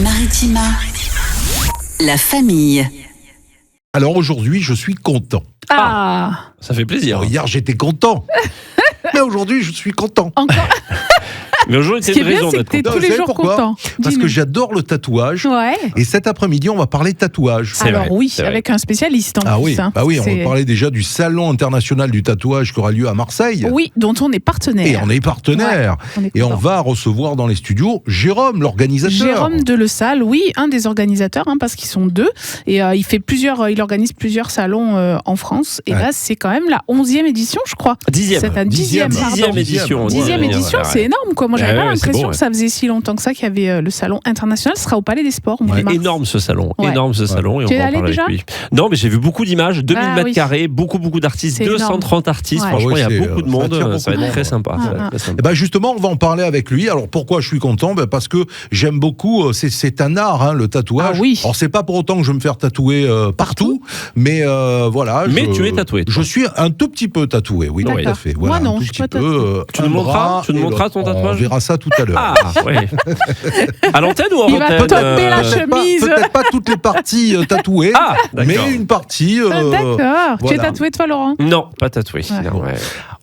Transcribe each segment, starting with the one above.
Maritima, la famille. Alors aujourd'hui, je suis content. Ça fait plaisir. Alors, hier, j'étais content. Mais aujourd'hui, je suis content. Encore. Mais aujourd'hui, Ce c'est qui une est bien, raison c'est que d'être t'es content. tous les Vous savez jours pourquoi ? content. Parce que Dis-nous. j'adore le tatouage. Ouais. Et cet après-midi, on va parler tatouage. C'est Alors vrai, oui, c'est vrai. avec un spécialiste en Ah plus. oui, hein. bah oui, on C'est- va parler déjà du Salon international du tatouage qui aura lieu à Marseille. Oui, dont on est partenaire. Et on est partenaire. On est Et on content. va recevoir dans les studios Jérôme, l'organisateur. Jérôme Delessal, oui, un des organisateurs, parce qu'ils sont deux. Et il organise plusieurs salons en France. Et Ouais. là, c'est quand même la 11e édition, je crois. Dixième. C'est un dixième, pardon. Dixième édition. Dixième Ouais, édition, ouais, c'est ouais. énorme, quoi. Moi, j'avais Ouais, pas ouais, c'est l'impression beau, que ça faisait si longtemps que ça qu'il y avait le salon international. Ce sera au Palais des Sports, au mois de mars. Énorme ce salon, Ouais. énorme ce salon. Et on Tu es va en allé parler déjà avec lui. Non, mais j'ai vu beaucoup d'images, 2000 Ah, mètres oui. carrés, beaucoup d'artistes, C'est 230 artistes. Ouais. Franchement, Ah il y ouais, a c'est, beaucoup de ça monde. attire Ça va beaucoup être de très monde. sympa. Ah, ça va être ah. très sympa. Eh ben justement, on va en parler avec lui. Alors pourquoi je suis content ? Parce que j'aime beaucoup. C'est un art, hein, le tatouage. Ah oui. Alors c'est pas pour autant que je vais me faire tatouer partout, mais voilà. Mais tu es tatoué, toi. Je suis un tout petit peu tatoué, oui, tout à D'accord. fait. Voilà, Moi, non, un tout je suis petit pas peu. tatouée. Tu nous un montreras bras Tu nous et montreras l'autre. ton tatouage ? On verra ça tout à l'heure. Ah, ouais. À l'antenne ou en Il va antenne tomber la Peut-être pas- chemise. Peut-être pas toutes les parties tatouées, Ah, mais d'accord. une partie. D'accord. Tu es voilà. tatoué, toi, Laurent ? Non, pas tatoué. Ouais. Non, ouais.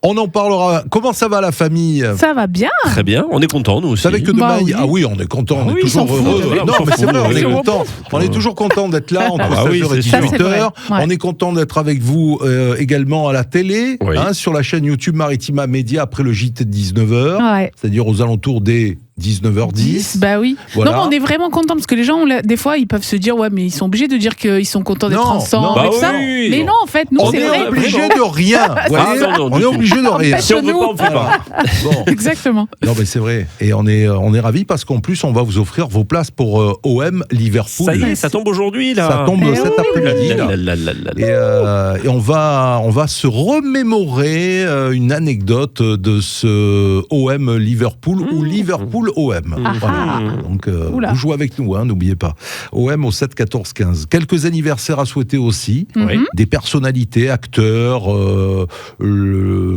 On en parlera. Comment ça va la famille ? Ça va bien. Très bien, on est content nous Vous aussi. savez que demain, Bah oui. ah oui, on est content, on Ah est oui, toujours ils s'en heureux. foutent. Non, On mais s'en c'est vrai, fout, on est oui. content. On est toujours content d'être là entre Ah bah 16h oui, et c'est sûr. 18h. Ça, c'est vrai. Ouais. On est content d'être avec vous également à la télé, Oui. sur la chaîne YouTube Maritima Média après le JT de 19h, Ouais. c'est-à-dire aux alentours des 19h10. Bah oui. Voilà. Non, mais on est vraiment content parce que les gens, des fois, ils peuvent se dire, ouais, mais ils sont obligés de dire qu'ils sont contents d'être Non, ensemble non. et Bah tout ça. oui. Mais non, en fait, nous, On c'est est vrai. obligé de rien. Vous voyez, non, non, on du est tout. obligé de rien. Si on veut pas, on fait pas. Bon. Exactement. Non mais c'est vrai. Et on est ravis parce qu'en plus on va vous offrir vos places pour OM Liverpool. Ça y est, ça tombe aujourd'hui là. Ça tombe Eh cet oui. après-midi. là. Et on va se remémorer une anecdote de ce OM Liverpool ou Liverpool OM. Ah, Voilà. ah. Donc Oula. vous jouez avec nous, n'oubliez pas. OM au 7 14 15. Quelques anniversaires à souhaiter aussi. Oui. Des personnalités, acteurs,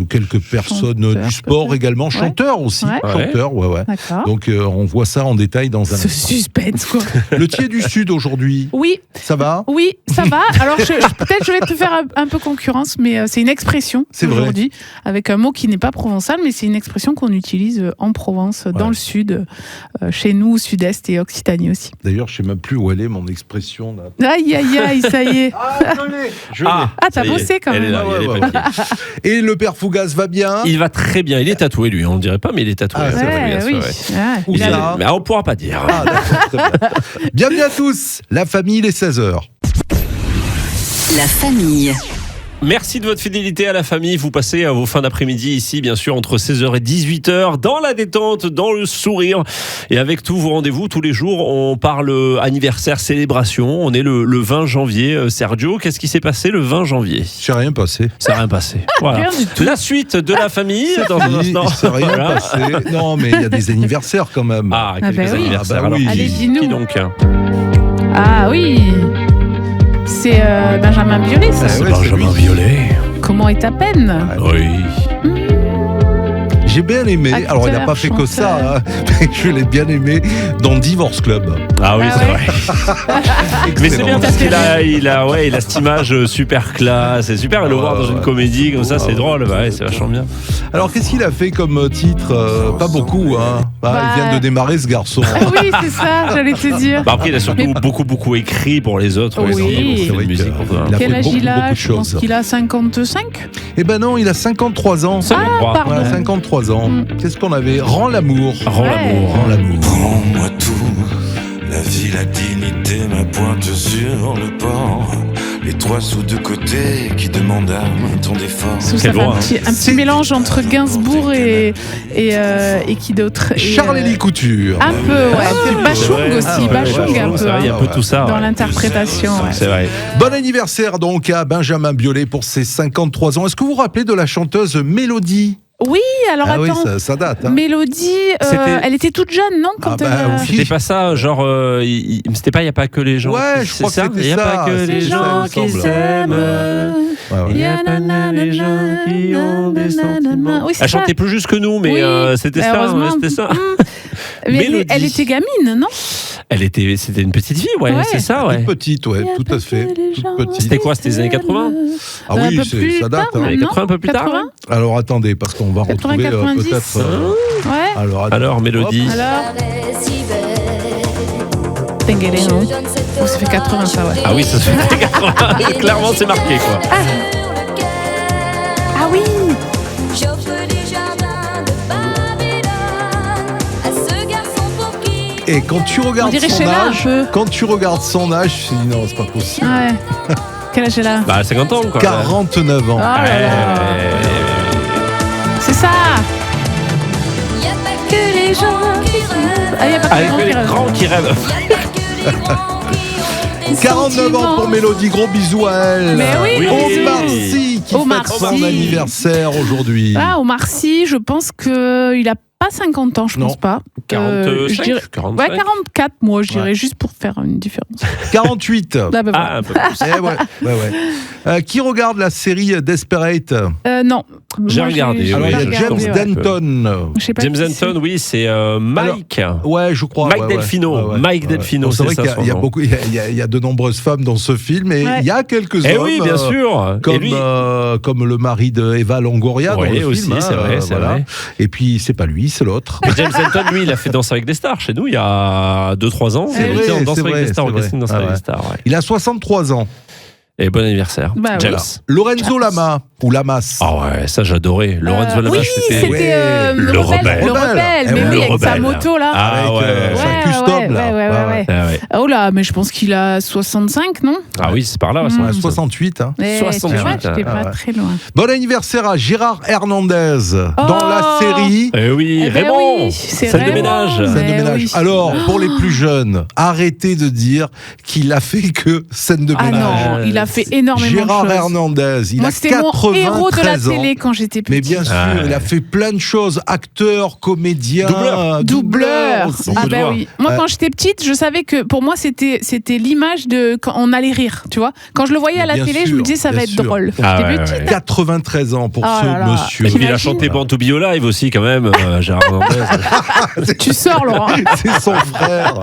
quelques personnes Chanteurs, du sport peut-être. également, chanteurs aussi, Ouais. chanteurs, ouais. D'accord. Donc on voit ça en détail dans un Ce instant. suspense, quoi. Le Thiers du Sud aujourd'hui, Oui, ça va ? oui, ça va. Alors, peut-être je vais te faire un peu concurrence, mais c'est une expression C'est vrai. aujourd'hui, avec un mot qui n'est pas provençal, mais c'est une expression qu'on utilise en Provence, dans le sud, chez nous, sud-est et Occitanie aussi. D'ailleurs, je sais même plus où elle est mon expression là. Aïe, aïe, aïe, ça y est. Ah, je l'ai. Ah, t'as ça y est, bossé quand elle même. est là, il y a les Ouais, papiers. Et le père Fougas va bien. Il va très bien, il est tatoué lui, on ne dirait pas, mais il est tatoué. Ah, c'est Ouais, vrai, oui. ouais. Ouais. Où Il est- ça Mais on pourra pas dire. Ah, d'accord, très bien. Bienvenue à tous, la famille, les 16h. La famille. Merci de votre fidélité à la famille. Vous passez vos fins d'après-midi ici, bien sûr, entre 16h et 18h, dans la détente, dans le sourire. Et avec tous vos rendez-vous, tous les jours, on parle anniversaire, célébration. On est le 20 janvier. Sergio, qu'est-ce qui s'est passé le 20 janvier ? J'ai rien passé. Ça n'a rien passé. Voilà. Rien du tout. La suite de la famille, dans un instant. Il s'est rien Voilà. passé. Non, mais il y a des anniversaires quand même. Ah, Ah quelques bah oui. anniversaires. Ah bah Alors, oui. Allez, dis-nous. qui donc ? Ah oui, c'est Benjamin Biolay, ça. Ah ouais, c'est lui. Violet. Comment est ta peine Ah, Oui. J'ai bien aimé, Acteur, alors il n'a pas fait que ça, chanteur. mais je l'ai bien aimé dans Divorce Club. Ah oui, Ah c'est ouais. vrai. Mais c'est bien parce qu'il a cette image super classe, c'est super. Et le voir dans une comédie comme ça, c'est drôle. Ouais, c'est vachement bien. Alors qu'est-ce qu'il a fait comme titre Pas beaucoup, hein. Il vient de démarrer ce garçon. Ah oui, c'est ça, j'allais te dire. Bah après, il a surtout Mais- beaucoup écrit pour les autres. Oui. aussi, C'est pour vrai la musique. que- Pour ça. il a Quel fait âge beaucoup il a de Je pense choses. qu'il a 55. Eh ben non, il a 53 ans. pardon. Voilà, 53 ans. Mm. Qu'est-ce qu'on avait Rends l'amour. Rends Ouais. l'amour. Rends l'amour. Prends-moi tout, la vie, la dignité, ma pointe sur le port. Les 3 sous de côté qui demandent un temps d'effort. Ça Quel fait droit, un petit mélange entre Gainsbourg et qui d'autre. Et, Charles-Élie Couture. Un peu, ouais. C'est Bachung vrai. aussi, Ah ouais, Bachung un c'est peu. vrai, il y a un peu tout ça. Dans ouais. l'interprétation. Ouais. C'est vrai. Bon anniversaire donc à Benjamin Biolay pour ses 53 ans. Est-ce que vous vous rappelez de la chanteuse Mélodie ? Oui, alors Ah oui, attends. ça date. Hein. Mélodie, C'était- elle était toute jeune, non quand Ah bah elle, oui. C'était pas ça, genre, c'était pas il n'y a pas que les gens. Ouais, qui- je crois c'est que ça c'était Il n'y a ça. pas que C'est les ça, gens il me qui semble. s'aiment. Ouais, ouais. Il n'y a pas que les gens qui ont des sentiments. Oui, c'est Elle ça. chantait plus juste que nous, mais Oui, c'était bah, ça. heureusement. C'était ça. Mais Mélodie. elle était gamine, non? C'était une petite fille, ouais, Ouais. c'est ça, ouais. Toute petite, ouais, tout à fait. Toute petite. C'était quoi, c'était les années 80? Ah oui, Un peu plus ça date. tard, hein. Les 80 un peu plus tard, 80? Alors attendez, parce qu'on va 80, retrouver 90. peut-être. Ouais. Alors, Mélodie. Alors Tingueléon. Oh, ça fait 80, ça, ouais. Ah oui, ça se fait 80. Clairement, c'est marqué, quoi. Ah oui. Et quand tu On regardes dirait son Sheila un âge, peu. quand tu regardes son âge, je me dis non, c'est pas possible. Ouais. Quel âge elle a? Bah, 50 ans, quoi. 49 ans. Ah là là. C'est ça. Que les gens qui rêvent. Ah, il n'y a pas que les Avec gens qui les rêvent. grands qui rêvent. 49 ans pour Mélodie, gros bisous à elle. Mais oui. Omar Sy qui Omar fête son Sy. anniversaire aujourd'hui. Ah, Omar Sy, je pense qu'il a pas 50 ans, je Non. pense pas. 45, je dirais... 45. Ouais, 44, moi, je dirais, Ouais. juste pour faire une différence. 48. Ah, bah, voilà. Ah, un peu plus. Eh ouais. Qui regarde la série Desperate? Non. J'ai Moi, regardé, Alors oui, il y a je James t'avoue. Denton. Je sais pas James qui c'est. Denton, oui, c'est Mike. Ouais, je crois. Mike ouais, Delfino. ouais, ouais, Mike ouais. Delfino, Donc, c'est vrai c'est qu'il ça, y a son nom. beaucoup, il y a de nombreuses femmes dans ce film et Ouais. il y a quelques Eh hommes. oui, bien sûr. Comme, Et lui, comme le mari de Eva Longoria dans Oui, le aussi, film. c'est vrai, c'est vrai. Et puis c'est pas lui, c'est l'autre. mais James Denton, lui, il a fait Danse avec des stars chez nous il y a 2-3 ans. C'est Il vrai, était en Danse c'est avec vrai, des stars, c'est au casting vrai. Danse Ah avec ouais. des stars. Ouais. Il a 63 ans. Et bon anniversaire, Bah, James. voilà. Lorenzo Lama ou Lamas. Ah ouais, ça j'adorais. Lorenzo Lamas, oui, c'était. c'était Le rebelle. Le rebelle, Eh mais ouais. oui, Le avec sa rebelle. moto là. Ah Avec, ouais. sa custom là. Ouais. Ah ouais. Oh là, mais je pense qu'il a 65, non? Ah oui, c'est par là. Ouais, ça. 68. Hein. Eh, 68, tu vois, j'étais ah pas ouais. très loin. Bon anniversaire à Gérard Hernandez dans la série Eh oui, Eh ben Raymond. oui, c'est Scène de Raymond. ménage. Ouais. Scène de Eh ménage. oui. Alors, pour les plus jeunes, arrêtez de dire qu'il a fait que scène de Ah ménage. non, il a fait énormément Gérard de choses. Hernandez, il Moi, a c'était mon 93 héros de la ans. télé quand j'étais petite. Mais bien sûr, Ah ouais. il a fait plein de choses. Acteur, comédien, Doubleur. Beaucoup Ah de ben voix. oui. Moi, quand j'étais petite, je savais que pour moi, c'était l'image de quand on allait rire, tu vois. Quand je le voyais à la Bien télé, je sûr, me disais, ça va bien être sûr. drôle. Ah J'étais ouais, petite. ouais. 93 ans pour Oh ce là là. monsieur. Et puis il a T'imagines chanté Born to Be Alive aussi quand même, Gérard Hernandez. Tu sors, Laurent. C'est son frère.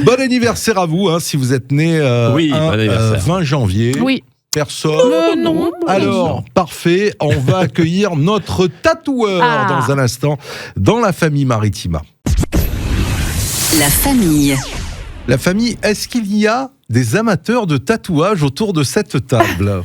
Bon anniversaire à vous, hein, si vous êtes né Oui, bon anniversaire. 20 janvier. Oui. Personne. Non. Alors, parfait, on va accueillir notre tatoueur Ah. dans un instant dans la famille Maritima. La famille. La famille, est-ce qu'il y a des amateurs de tatouage autour de cette table?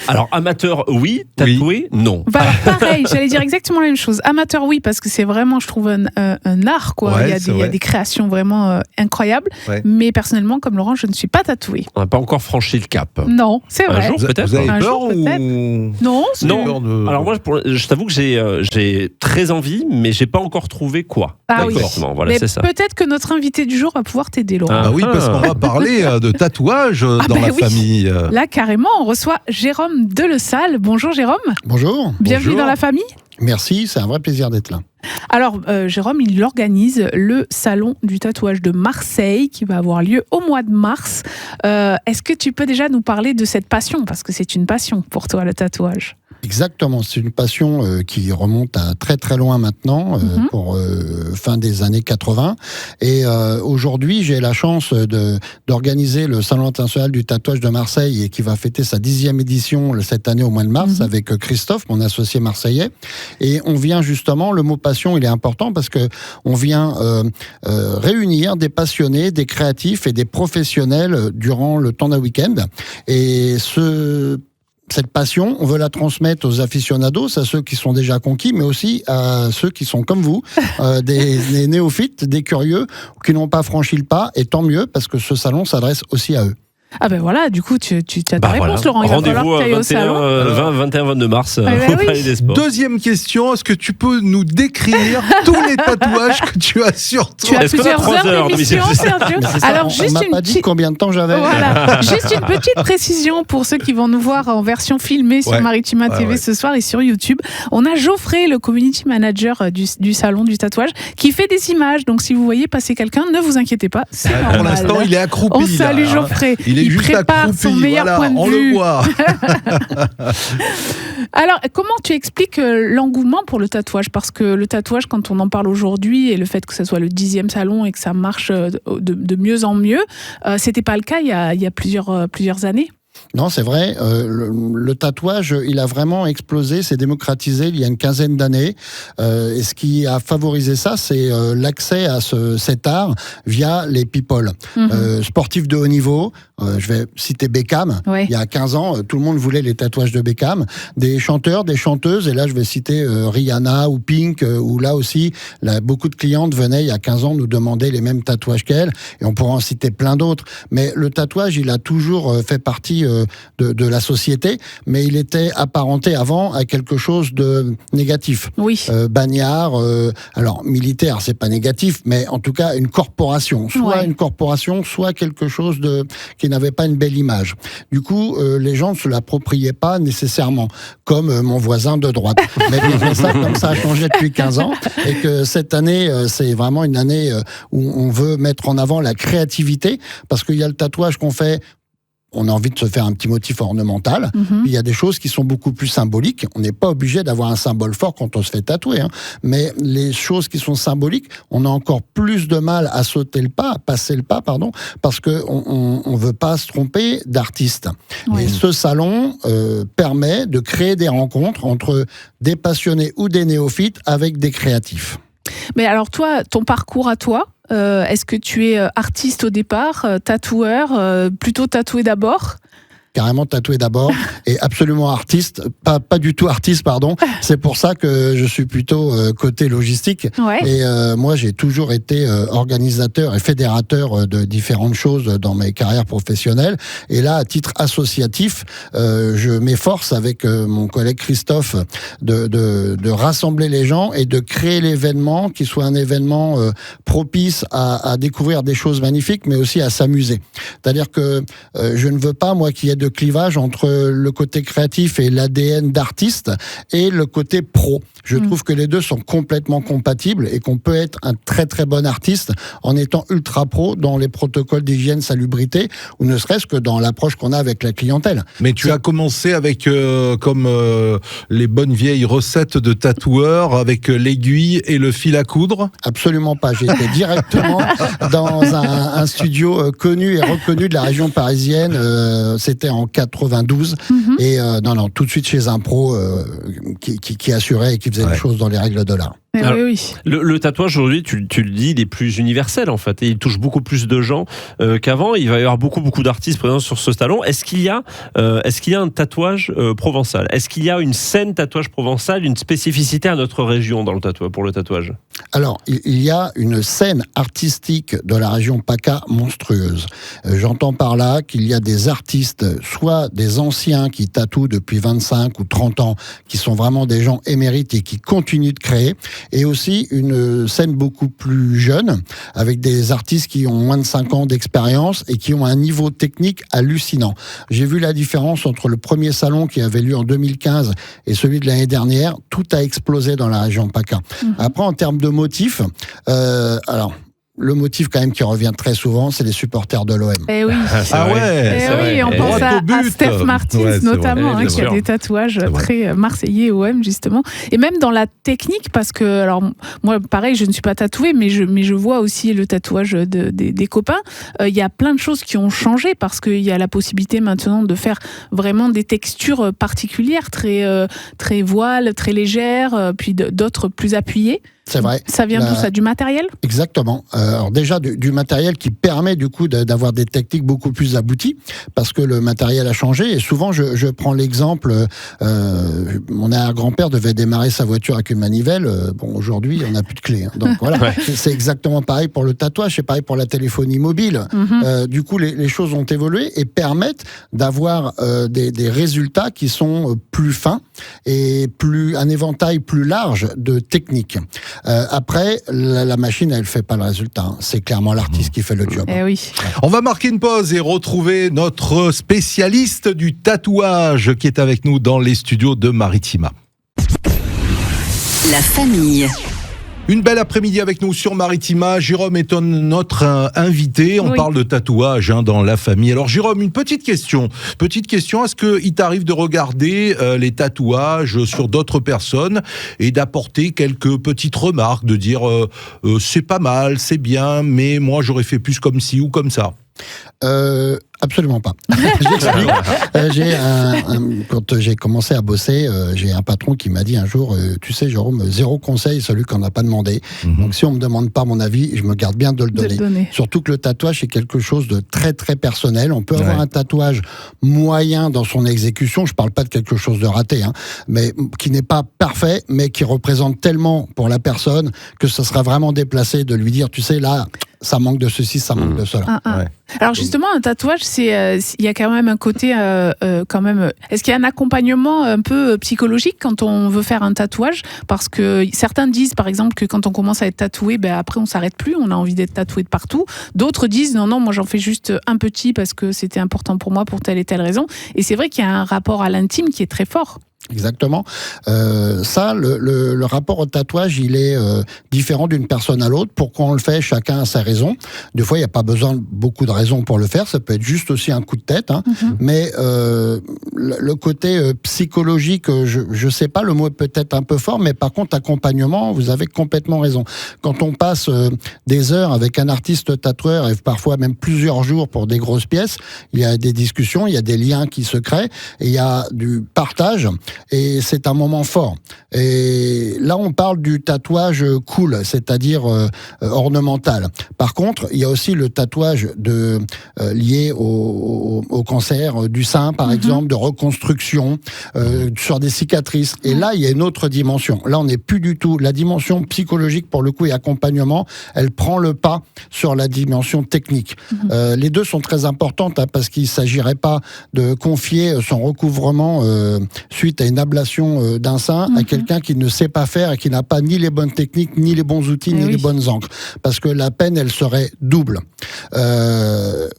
Alors amateur, oui. Tatoué, non. Bah, alors, pareil, j'allais dire exactement la même chose. Amateur, oui, parce que c'est vraiment, je trouve, un art, quoi. Ouais, il y a c'est il y a vrai. des créations vraiment incroyables. Ouais. Mais personnellement, comme Laurent, je ne suis pas tatouée. On n'a pas encore franchi le cap. Non, c'est Un vrai. jour, Vous peut-être. vous avez Un peur jour, peut-être. ou... Non, c'est Non. peur de- Alors moi, je t'avoue que j'ai très envie, mais j'ai pas encore trouvé quoi. Ah oui. Exactement, voilà, Mais c'est ça. peut-être que notre invité du jour va pouvoir t'aider, Laurent. Ah. Bah oui, parce qu'on va parler de tatouage dans bah la oui. famille. Là, carrément, on reçoit Jérôme Delessal. Bonjour, Jérôme. Bonjour, Bienvenue Bonjour. dans la famille. merci, c'est un vrai plaisir d'être là. Alors, Jérôme, il organise le salon du tatouage de Marseille qui va avoir lieu au mois de mars. Est-ce que tu peux déjà nous parler de cette passion? Parce que c'est une passion pour toi, le tatouage. Exactement, c'est une passion qui remonte à très très loin maintenant, pour fin des années 80. Et aujourd'hui, j'ai la chance d'organiser le Salon international du tatouage de Marseille et qui va fêter sa 10e édition cette année au mois de mars avec Christophe, mon associé marseillais. Et on vient justement, le mot passion, il est important parce que on vient réunir des passionnés, des créatifs et des professionnels durant le temps d'un week-end. Et cette passion, on veut la transmettre aux aficionados, à ceux qui sont déjà conquis, mais aussi à ceux qui sont comme vous, des néophytes, des curieux, qui n'ont pas franchi le pas, et tant mieux, parce que ce salon s'adresse aussi à eux. Ah ben voilà, du coup, tu as ta Bah réponse, voilà. Laurent. Il va falloir Rendez-vous que tu ailles au 21, salon. 21-22 mars Ah bah au oui. Palais des Sports. Deuxième question, est-ce que tu peux nous décrire tous les tatouages que tu as sur Tu toi? as Est-ce qu'on a plusieurs 3 heures heures d'émission, d'émission, c'est ça Sergio. Mais c'est ça, Alors, on juste m'a une pas dit petite... combien de temps j'avais. Voilà, juste une petite précision pour ceux qui vont nous voir en version filmée sur Ouais. Maritima Ouais, TV ouais. ce soir et sur YouTube. On a Geoffrey, le community manager du salon du tatouage, qui fait des images. Donc, si vous voyez passer quelqu'un, ne vous inquiétez pas, c'est normal. Pour l'instant, il est accroupi. On salue là, hein. Geoffrey. Il est juste prépare accroupi, son meilleur voilà, point de on vue. le voit. Alors, comment tu expliques l'engouement pour le tatouage? Parce que le tatouage, quand on en parle aujourd'hui, et le fait que ça soit le 10e salon et que ça marche de mieux en mieux, c'était pas le cas il y a plusieurs années. Non, c'est vrai. Le tatouage, il a vraiment explosé, s'est démocratisé il y a une quinzaine d'années. Et ce qui a favorisé ça, c'est l'accès à cet art via les people. Sportifs de haut niveau, je vais citer Beckham. Ouais. Il y a 15 ans, tout le monde voulait les tatouages de Beckham. Des chanteurs, des chanteuses, et là je vais citer Rihanna ou Pink, où là aussi, beaucoup de clientes venaient il y a 15 ans nous demander les mêmes tatouages qu'elles, et on pourra en citer plein d'autres. Mais le tatouage, il a toujours fait partie de la société, mais il était apparenté avant à quelque chose de négatif. Oui. Bagnard, alors militaire, c'est pas négatif, mais en tout cas une corporation, soit une corporation, soit quelque chose qui n'avait pas une belle image. Du coup, les gens ne se l'appropriaient pas nécessairement, comme mon voisin de droite. Mais comme ça a changé depuis 15 ans, et que cette année, c'est vraiment une année où on veut mettre en avant la créativité, parce qu'il y a le tatouage qu'on fait. On a envie de se faire un petit motif ornemental. Il y a des choses qui sont beaucoup plus symboliques. On n'est pas obligé d'avoir un symbole fort quand on se fait tatouer, hein. Mais les choses qui sont symboliques, on a encore plus de mal à passer le pas, parce que on veut pas se tromper d'artiste. Et ce salon permet de créer des rencontres entre des passionnés ou des néophytes avec des créatifs. Mais alors toi, ton parcours à toi, est-ce que tu es artiste au départ, tatoueur, plutôt tatoué d'abord? Carrément tatoué d'abord et absolument artiste, pas du tout artiste, pardon. C'est pour ça que je suis plutôt côté logistique. Ouais. Et moi, j'ai toujours été organisateur et fédérateur de différentes choses dans mes carrières professionnelles. Et là, à titre associatif, je m'efforce avec mon collègue Christophe de rassembler les gens et de créer l'événement qui soit un événement propice à découvrir des choses magnifiques, mais aussi à s'amuser. C'est-à-dire que je ne veux pas, moi, qu'il y ait de clivage entre le côté créatif et l'ADN d'artiste et le côté pro. Je trouve que les deux sont complètement compatibles et qu'on peut être un très très bon artiste en étant ultra pro dans les protocoles d'hygiène, salubrité, ou ne serait-ce que dans l'approche qu'on a avec la clientèle. Mais tu as commencé avec, comme les bonnes vieilles recettes de tatoueur, avec l'aiguille et le fil à coudre? Absolument pas. J'ai été directement dans un studio connu et reconnu de la région parisienne. C'était en 92. Et non, tout de suite chez un pro qui assurait et qui faisait les choses dans les règles de l'art. Alors, oui. Le tatouage aujourd'hui, tu le dis, il est plus universel en fait, et il touche beaucoup plus de gens qu'avant. Il va y avoir beaucoup d'artistes présents sur ce salon. Est-ce qu'il y a un tatouage provençal? Est-ce qu'il y a une scène tatouage provençal, une spécificité à notre région dans pour le tatouage? Alors, il y a une scène artistique de la région PACA monstrueuse. J'entends par là qu'il y a des artistes, soit des anciens qui tatouent depuis 25 ou 30 ans, qui sont vraiment des gens émérites et qui continuent de créer, et aussi une scène beaucoup plus jeune, avec des artistes qui ont moins de 5 ans d'expérience et qui ont un niveau technique hallucinant. J'ai vu la différence entre le premier salon qui avait lieu en 2015 et celui de l'année dernière. Tout a explosé dans la région PACA. Après, en termes de motifs, alors... Le motif quand même qui revient très souvent, c'est les supporters de l'OM. Eh oui. Ouais. On pense à Steph Martins notamment, qui a des tatouages très marseillais OM justement. Et même dans la technique, parce que alors moi pareil, je ne suis pas tatouée, mais je vois aussi le tatouage des copains. Il y a plein de choses qui ont changé parce qu'il y a la possibilité maintenant de faire vraiment des textures particulières, très voiles, très légères, puis d'autres plus appuyées. C'est vrai. Ça vient d'où ça? Du matériel? Exactement. Alors déjà du matériel qui permet du coup d'avoir des techniques beaucoup plus abouties, parce que le matériel a changé. Et souvent je prends l'exemple, mon arrière-grand-père devait démarrer sa voiture avec une manivelle. Bon, aujourd'hui on n'a plus de clé. Hein. Donc voilà, c'est exactement pareil pour le tatouage, c'est pareil pour la téléphonie mobile. Du coup les choses ont évolué et permettent d'avoir des résultats qui sont plus fins et un éventail plus large de techniques. Après, la machine, elle fait pas le résultat. Hein. C'est clairement l'artiste qui fait le job. Eh oui. On va marquer une pause et retrouver notre spécialiste du tatouage qui est avec nous dans les studios de Maritima. La famille. Une belle après-midi avec nous sur Maritima. Jérôme est notre invité. On parle de tatouage dans la famille. Alors Jérôme, une petite question. Est-ce qu'il t'arrive de regarder les tatouages sur d'autres personnes et d'apporter quelques petites remarques, de dire c'est pas mal, c'est bien, mais moi j'aurais fait plus comme ci ou comme ça? Absolument pas. Quand j'ai commencé à bosser, j'ai un patron qui m'a dit un jour, tu sais Jérôme, 0 conseil, celui qu'on n'a pas demandé. Donc si on me demande pas mon avis, je me garde bien de le donner. Surtout que le tatouage, c'est quelque chose de très très personnel. On peut avoir un tatouage moyen dans son exécution, je parle pas de quelque chose de raté, mais qui n'est pas parfait, mais qui représente tellement pour la personne que ce sera vraiment déplacé de lui dire, tu sais, là, ça manque de ceci, ça manque de cela. Ouais. Alors justement, un tatouage, il y a quand même un côté, est-ce qu'il y a un accompagnement un peu psychologique quand on veut faire un tatouage? Parce que certains disent, par exemple, que quand on commence à être tatoué, après on s'arrête plus, on a envie d'être tatoué de partout. D'autres disent, non, moi j'en fais juste un petit parce que c'était important pour moi pour telle et telle raison. Et c'est vrai qu'il y a un rapport à l'intime qui est très fort. Exactement. Le rapport au tatouage, il est différent d'une personne à l'autre. Pourquoi on le fait? Chacun a sa raison. Des fois, il n'y a pas besoin de beaucoup de raisons pour le faire. Ça peut être juste aussi un coup de tête. Mais le côté psychologique, je sais pas, le mot est peut-être un peu fort, mais par contre, accompagnement, vous avez complètement raison. Quand on passe des heures avec un artiste tatoueur, et parfois même plusieurs jours pour des grosses pièces, il y a des discussions, il y a des liens qui se créent, et il y a du partage. Et c'est un moment fort. Et là, on parle du tatouage cool, c'est-à-dire ornemental. Par contre, il y a aussi le tatouage lié au cancer du sein, par exemple, de reconstruction, sur des cicatrices. Et là, il y a une autre dimension. Là, on n'est plus du tout... La dimension psychologique, pour le coup, et accompagnement, elle prend le pas sur la dimension technique. Les deux sont très importantes, parce qu'il ne s'agirait pas de confier son recouvrement suite à une ablation d'un sein à quelqu'un qui ne sait pas faire et qui n'a pas ni les bonnes techniques, ni les bons outils, ni les bonnes encres. Parce que la peine, elle serait double.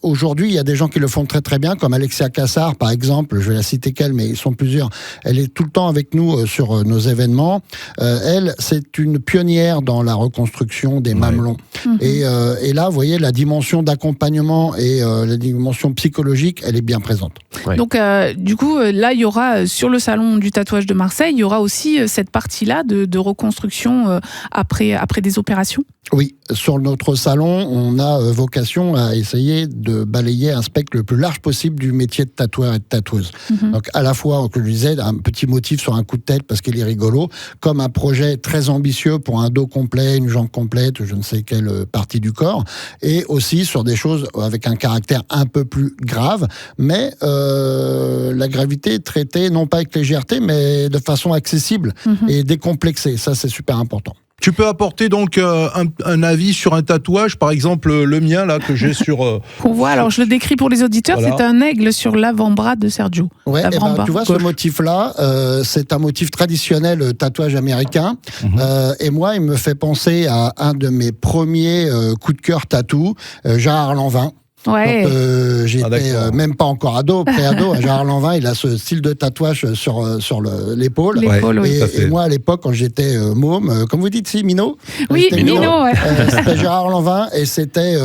Aujourd'hui, il y a des gens qui le font très très bien, comme Alexia Cassar, par exemple. Je vais la citer qu'elle, mais ils sont plusieurs. Elle est tout le temps avec nous sur nos événements. Elle, c'est une pionnière dans la reconstruction des mamelons. Et là, vous voyez, la dimension d'accompagnement et la dimension psychologique, elle est bien présente. Donc, du coup, là, il y aura sur le salon du tatouage de Marseille, il y aura aussi cette partie-là de reconstruction après des opérations? Oui, sur notre salon, on a vocation à essayer de balayer un spectre le plus large possible du métier de tatoueur et de tatoueuse. Donc à la fois, comme je disais, un petit motif sur un coup de tête parce qu'il est rigolo, comme un projet très ambitieux pour un dos complet, une jambe complète, je ne sais quelle partie du corps, et aussi sur des choses avec un caractère un peu plus grave, mais la gravité est traitée non pas avec légèreté, mais de façon accessible et décomplexée. Ça, c'est super important. Tu peux apporter donc un avis sur un tatouage, par exemple le mien là que j'ai sur. Qu'on voit, alors je le décris pour les auditeurs, voilà. C'est un aigle sur l'avant-bras de Sergio. Ouais, tu vois ce motif-là, c'est un motif traditionnel tatouage américain. Et moi, il me fait penser à un de mes premiers coups de cœur tatou, Gérard Lanvin. Ouais. J'étais même pas encore ado, pré-ado. Gérard Lanvin, il a ce style de tatouage sur l'épaule. Et moi, à l'époque, quand j'étais môme, comme vous dites, Minot. Oui, Minot. C'était Gérard Lanvin et c'était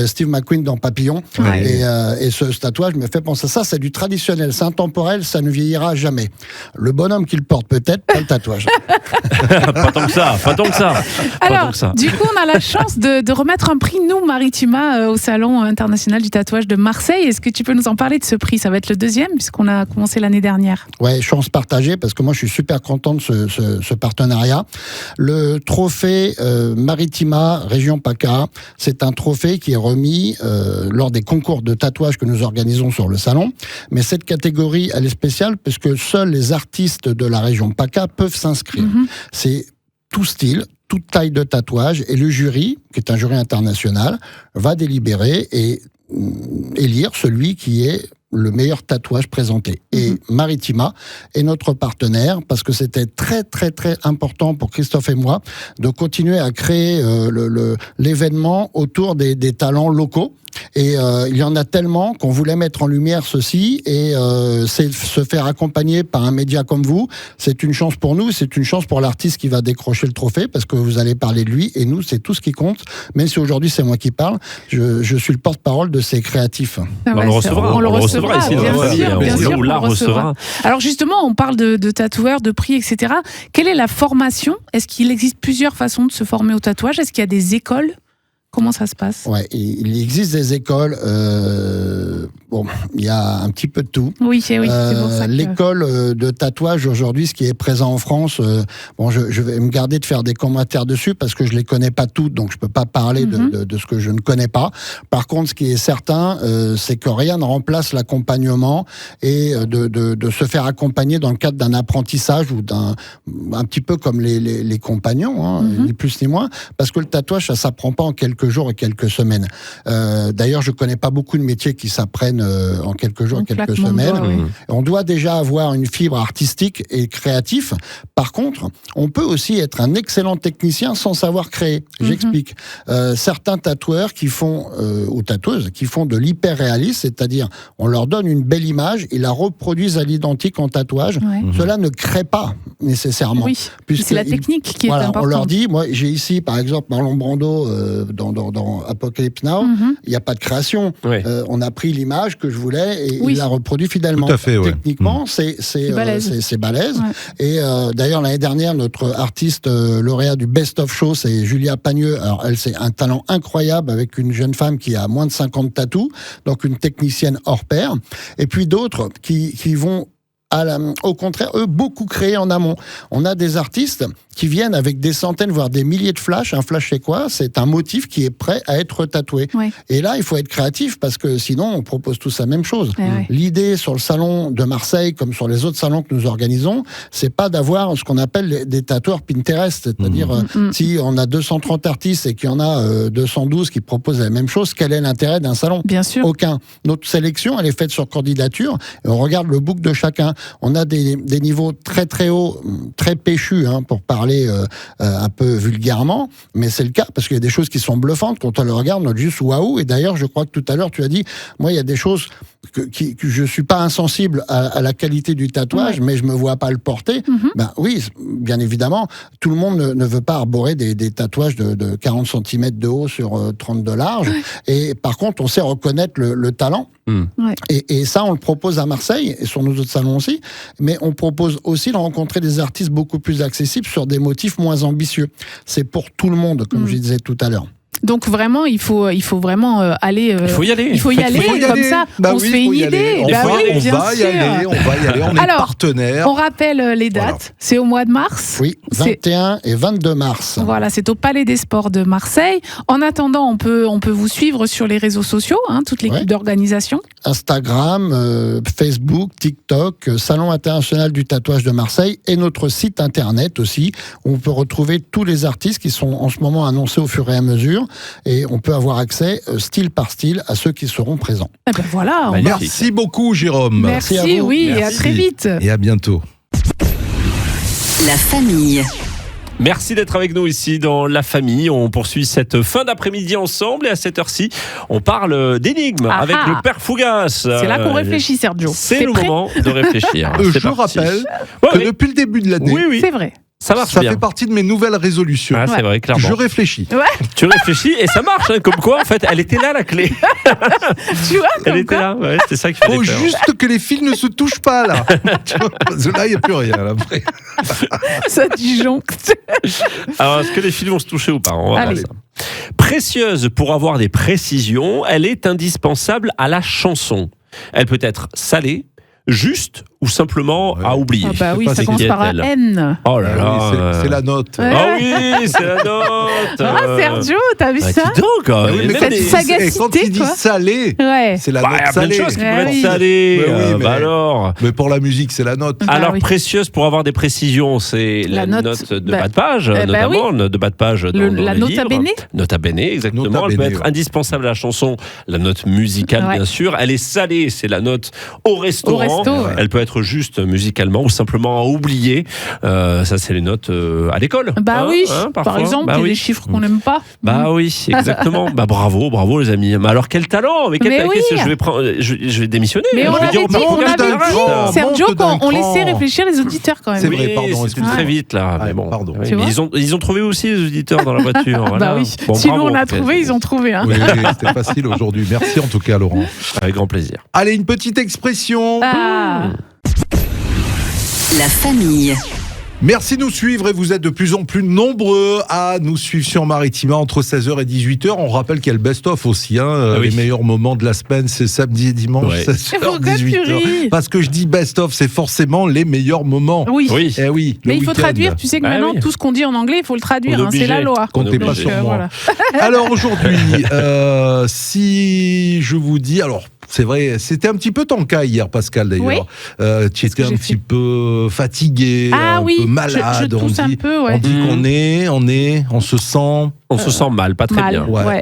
Steve McQueen dans Papillon. Et ce tatouage me fait penser à ça. C'est du traditionnel, c'est intemporel, ça ne vieillira jamais. Le bonhomme qui le porte peut-être, pas le tatouage. Pas tant que ça. Alors, du coup, on a la chance de remettre un prix, nous, Maritima, au Salon international du tatouage de Marseille. Est-ce que tu peux nous en parler de ce prix? Ça va être le 2e puisqu'on a commencé l'année dernière. Ouais, chance partagée parce que moi je suis super content de ce partenariat. Le trophée Maritima Région PACA, c'est un trophée qui est remis lors des concours de tatouage que nous organisons sur le salon. Mais cette catégorie, elle est spéciale parce que seuls les artistes de la région PACA peuvent s'inscrire. C'est tout style, toute taille de tatouage, et le jury, qui est un jury international, va délibérer et élire celui qui est le meilleur tatouage présenté. Et Maritima est notre partenaire parce que c'était très très très important pour Christophe et moi de continuer à créer l'événement autour des talents locaux. Et il y en a tellement qu'on voulait mettre en lumière ceci et c'est se faire accompagner par un média comme vous, c'est une chance pour nous, c'est une chance pour l'artiste qui va décrocher le trophée parce que vous allez parler de lui et nous c'est tout ce qui compte, même si aujourd'hui c'est moi qui parle, je suis le porte-parole de ces créatifs. On le recevra ici dans la famille, bien sûr, on la recevra. Alors justement, on parle de tatoueurs, de prix, etc. Quelle est la formation ? Est-ce qu'il existe plusieurs façons de se former au tatouage ? Est-ce qu'il y a des écoles ? Comment ça se passe ? Ouais, il existe des écoles. Bon, il y a un petit peu de tout. Oui, c'est pour ça que... L'école de tatouage aujourd'hui, ce qui est présent en France, bon, je vais me garder de faire des commentaires dessus parce que je les connais pas toutes, donc je peux pas parler de ce que je ne connais pas. Par contre, ce qui est certain, c'est que rien ne remplace l'accompagnement et de se faire accompagner dans le cadre d'un apprentissage ou un petit peu comme les compagnons, hein, ni plus ni moins, parce que le tatouage, ça s'apprend pas en quelques jours et quelques semaines. D'ailleurs, je connais pas beaucoup de métiers qui s'apprennent en quelques jours et quelques semaines. On doit déjà avoir une fibre artistique et créative. Par contre, on peut aussi être un excellent technicien sans savoir créer. J'explique. Certains tatoueurs qui font, ou tatoueuses, qui font de l'hyper-réalisme, c'est-à-dire on leur donne une belle image, ils la reproduisent à l'identique en tatouage. Cela ne crée pas nécessairement. Oui, c'est la technique qui est importante. On leur dit, moi j'ai ici par exemple Marlon Brando dans Apocalypse Now, il n'y a pas de création. On a pris l'image que je voulais et il l'a reproduit fidèlement. Tout à fait, Techniquement, c'est balèze. Et d'ailleurs, l'année dernière, notre artiste lauréat du Best of Show, c'est Julia Pagneux. Alors, elle, c'est un talent incroyable avec une jeune femme qui a moins de 50 tatous, donc une technicienne hors pair. Et puis d'autres qui vont au contraire, eux, beaucoup créé en amont. On a des artistes qui viennent avec des centaines, voire des milliers de flashs. Un flash, c'est quoi ? C'est un motif qui est prêt à être tatoué. Et là, il faut être créatif parce que sinon, on propose tous la même chose. L'idée sur le salon de Marseille, comme sur les autres salons que nous organisons, c'est pas d'avoir ce qu'on appelle des tatoueurs Pinterest. C'est-à-dire, si on a 230 artistes et qu'il y en a 212 qui proposent la même chose, quel est l'intérêt d'un salon ? Bien sûr. Aucun. Notre sélection, elle est faite sur candidature et on regarde le book de chacun. On a des niveaux très très hauts, très péchus, hein, pour parler un peu vulgairement, mais c'est le cas parce qu'il y a des choses qui sont bluffantes quand on le regarde, on dit juste waouh. Et d'ailleurs, je crois que tout à l'heure tu as dit, moi il y a des choses que je suis pas insensible à la qualité du tatouage, mais je me vois pas le porter. Ben oui, bien évidemment, tout le monde ne veut pas arborer des tatouages de 40 cm de haut sur 30 de large. Et par contre, on sait reconnaître le talent. Et ça, on le propose à Marseille et sur nos autres salons aussi. Mais on propose aussi de rencontrer des artistes beaucoup plus accessibles sur des motifs moins ambitieux. C'est pour tout le monde, comme je disais tout à l'heure. Donc vraiment, il faut vraiment aller. Il faut y aller. Il faut y aller comme ça. On se fait une idée. On va y aller. On est partenaire. On rappelle les dates. Voilà. C'est au mois de mars. Oui, 21 et 22 mars. Voilà, c'est au Palais des Sports de Marseille. En attendant, on peut vous suivre sur les réseaux sociaux, hein, toute l'équipe d'organisation. Instagram, Facebook, TikTok, Salon international du tatouage de Marseille et notre site internet aussi, où on peut retrouver tous les artistes qui sont en ce moment annoncés au fur et à mesure. Et on peut avoir accès style par style à ceux qui seront présents. Eh ben voilà, merci beaucoup, Jérôme. Merci à vous. Oui, et à très vite. Et à bientôt. La famille. Merci d'être avec nous ici dans La Famille. On poursuit cette fin d'après-midi ensemble et à cette heure-ci, on parle d'énigmes avec le Père Fougas. C'est là qu'on réfléchit, Sergio. C'est le moment de réfléchir. Je rappelle que depuis le début de l'année, c'est vrai. Ça marche bien. Ça fait partie de mes nouvelles résolutions. C'est vrai, clairement. Je réfléchis. Tu réfléchis et ça marche. Hein, comme quoi, en fait, elle était là, la clé. Tu vois, elle était là. Ouais, c'est ça qu'il fallait faire. Faut juste que les fils ne se touchent pas, là. Là, il n'y a plus rien, là, après. Ça disjoncte. Alors, est-ce que les fils vont se toucher ou pas ? On va voir ça. Précieuse pour avoir des précisions, elle est indispensable à la chanson. Elle peut être salée, juste ou simplement à oublier. Ah bah oui, pas ça si commence par un elle. N. Oh là là. Ah oui, c'est la note. Ouais. Ah oui, c'est la note. Ah, Sergio, t'as vu Ah, ça? dis donc, Ah oui, mais même quand Cette il les- dit- sagacité, et quand il dit quoi. salé, Ouais. c'est la Bah, il y note a plein de salée. choses qui Ah peuvent oui. être salées. Mais oui, mais- Bah alors. Mais pour la musique, c'est la note. Bah Alors oui. précieuse pour avoir des précisions, c'est la note de bah, bas de page, bah notamment de bas de page dans La les nota livres. bene. Nota bene, exactement. Nota Elle peut bene, être ouais. indispensable à la chanson, la note musicale Ouais. bien sûr. Elle est salée, c'est la note au restaurant. Au resto, ouais. Elle peut être juste musicalement ou simplement à oublier. Ça c'est les notes à l'école. Bah Hein, oui, hein, par parfois. exemple, Bah il y a oui. des chiffres qu'on n'aime pas. Bah oui, exactement. Bah bravo les amis. Mais alors quel talent, mais quel Mais talent. oui. Qu'est-ce que je vais démissionner. Mais Je on vais l'avait dire au dit, patron on qu'elle l'avait arrête. dit. Sergio, monte d'un quand on cran. laissait réfléchir les auditeurs quand même. C'est Oui, vrai, pardon, c'est excuse-moi. très vite là. Ouais, Mais bon, pardon. oui, Tu mais vois ils ont trouvé aussi les auditeurs dans la voiture. Bah voilà. oui. Bon, Si nous bravo, on a en fait. trouvé, ils ont trouvé. Hein. Oui, c'était facile aujourd'hui. Merci en tout cas, Laurent. Avec grand plaisir. Allez, une petite expression. Ah. La famille. Merci de nous suivre et vous êtes de plus en plus nombreux à nous suivre sur Maritima entre 16h et 18h. On rappelle qu'il y a le best-of aussi. Ah oui. Les meilleurs moments de la semaine, c'est samedi et dimanche, Ouais. 16h, Pourquoi tu 18h. ris Parce que je dis best-of, c'est forcément les meilleurs moments. Oui. Oui. Eh oui, le Mais il faut week-end. traduire. Tu sais que Ah maintenant, oui. tout ce qu'on dit en anglais, il faut le traduire. On est Hein, c'est la obligé. loi. Comptez On est pas obligé. sur moi. Voilà. Alors aujourd'hui, si je vous dis, alors c'est vrai, c'était un petit peu ton cas hier, Pascal d'ailleurs. Oui. Tu étais que un j'ai petit fait peu fatigué, Ah un oui, peu malade. je tousse un peu, ouais. On dit Mhm. on se sent, On se sent mal, pas très mal. bien. ouais, Ouais.